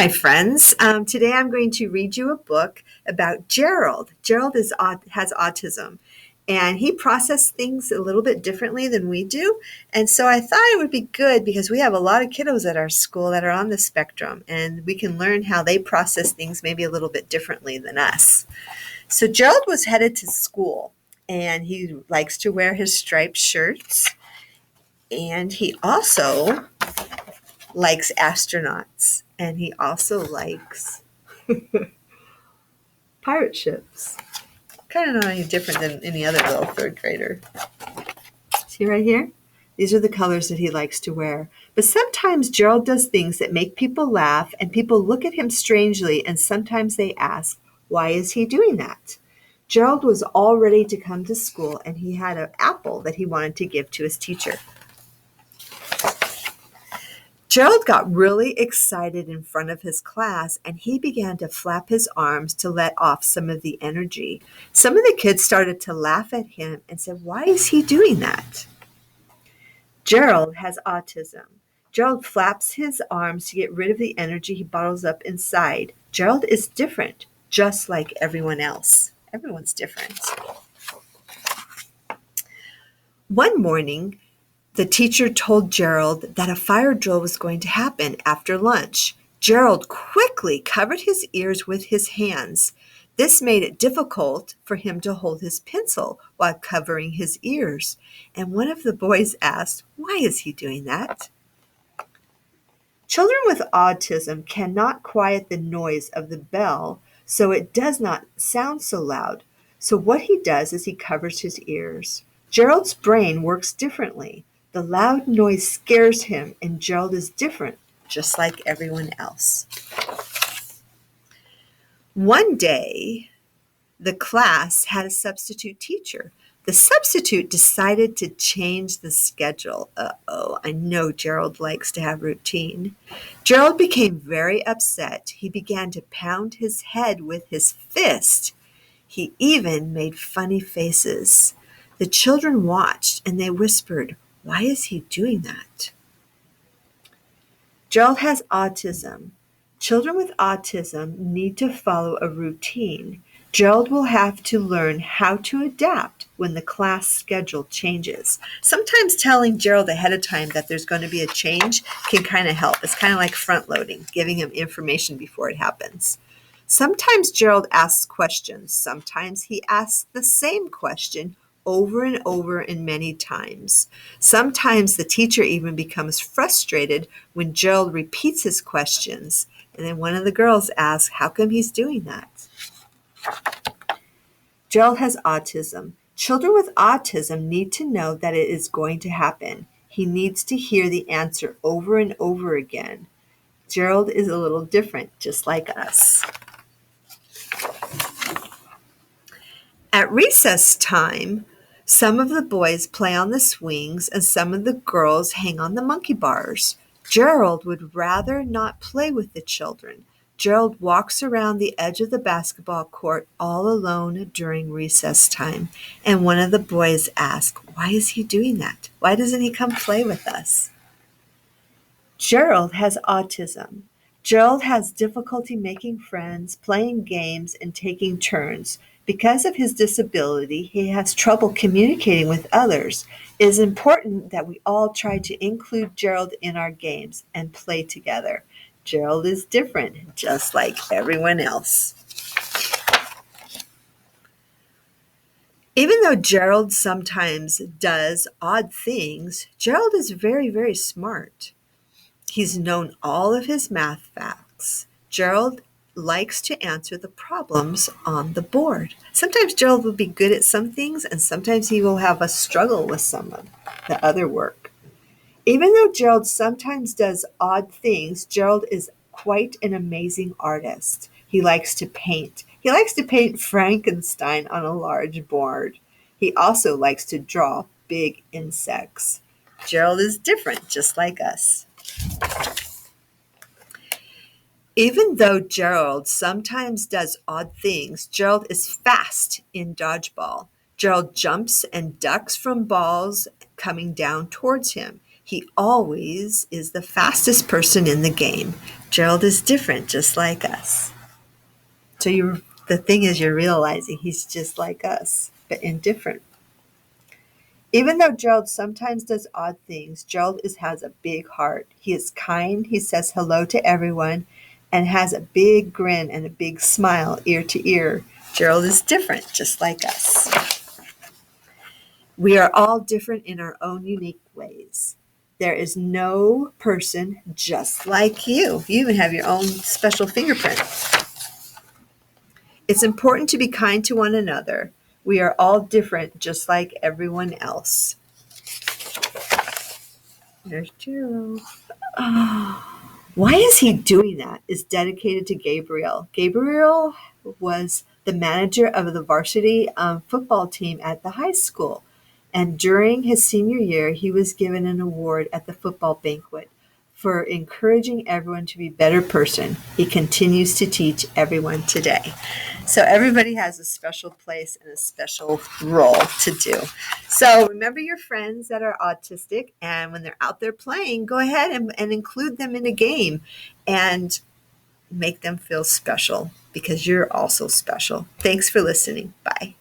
my friends. Today I'm going to read you a book about Gerald. Gerald has autism, and he processes things a little bit differently than we do. And so I thought it would be good because we have a lot of kiddos at our school that are on the spectrum, and we can learn how they process things maybe a little bit differently than us. So Gerald was headed to school, and he likes to wear his striped shirts, and he also likes astronauts, and he also likes pirate ships. Kind of not any different than any other little third grader. See right here? These are the colors that he likes to wear. But sometimes Gerald does things that make people laugh, and people look at him strangely, and sometimes they ask, why is he doing that? Gerald was all ready to come to school, and he had an apple that he wanted to give to his teacher. Gerald got really excited in front of his class, and he began to flap his arms to let off some of the energy. Some of the kids started to laugh at him and said, why is he doing that? Gerald has autism. Gerald flaps his arms to get rid of the energy he bottles up inside. Gerald is different, just like everyone else. Everyone's different. One morning, the teacher told Gerald that a fire drill was going to happen after lunch. Gerald quickly covered his ears with his hands. This made it difficult for him to hold his pencil while covering his ears. And one of the boys asked, why is he doing that? Children with autism cannot quiet the noise of the bell so it does not sound so loud. So what he does is he covers his ears. Gerald's brain works differently. The loud noise scares him, and Gerald is different, just like everyone else. One day, the class had a substitute teacher. The substitute decided to change the schedule. I know Gerald likes to have routine. Gerald became very upset. He began to pound his head with his fist. He even made funny faces. The children watched, and they whispered, why is he doing that? Gerald has autism. Children with autism need to follow a routine. Gerald will have to learn how to adapt when the class schedule changes. Sometimes telling Gerald ahead of time that there's going to be a change can kind of help. It's kind of like front loading, giving him information before it happens. Sometimes Gerald asks questions. Sometimes he asks the same question over and over and many times. Sometimes the teacher even becomes frustrated when Gerald repeats his questions. And then one of the girls asks, how come he's doing that? Gerald has autism. Children with autism need to know that it is going to happen. He needs to hear the answer over and over again. Gerald is a little different, just like us. At recess time, some of the boys play on the swings and some of the girls hang on the monkey bars. Gerald would rather not play with the children. Gerald walks around the edge of the basketball court all alone during recess time. And one of the boys asks, why is he doing that? Why doesn't he come play with us? Gerald has autism. Gerald has difficulty making friends, playing games, and taking turns. Because of his disability, he has trouble communicating with others. It is important that we all try to include Gerald in our games and play together. Gerald is different, just like everyone else. Even though Gerald sometimes does odd things, Gerald is very, very smart. He's known all of his math facts. Gerald likes to answer the problems on the board. Sometimes Gerald will be good at some things, and sometimes he will have a struggle with some of the other work. Even though Gerald sometimes does odd things, Gerald is quite an amazing artist. He likes to paint. He likes to paint Frankenstein on a large board. He also likes to draw big insects. Gerald is different, just like us. Even though Gerald sometimes does odd things, Gerald is fast in dodgeball. Gerald jumps and ducks from balls coming down towards him. He always is the fastest person in the game. Gerald is different, just like us. So the thing is, you're realizing he's just like us, but indifferent. Even though Gerald sometimes does odd things, has a big heart. He is kind, he says hello to everyone, and has a big grin and a big smile ear to ear. Gerald is different, just like us. We are all different in our own unique ways. There is no person just like you. You even have your own special fingerprint. It's important to be kind to one another. We are all different, just like everyone else. There's Gerald. Why is he doing that? Is dedicated to Gabriel. Gabriel was the manager of the varsity football team at the high school. And during his senior year, he was given an award at the football banquet for encouraging everyone to be a better person. He continues to teach everyone today. So everybody has a special place and a special role to do. So remember your friends that are autistic, and when they're out there playing, go ahead and include them in a game and make them feel special because you're also special. Thanks for listening. Bye.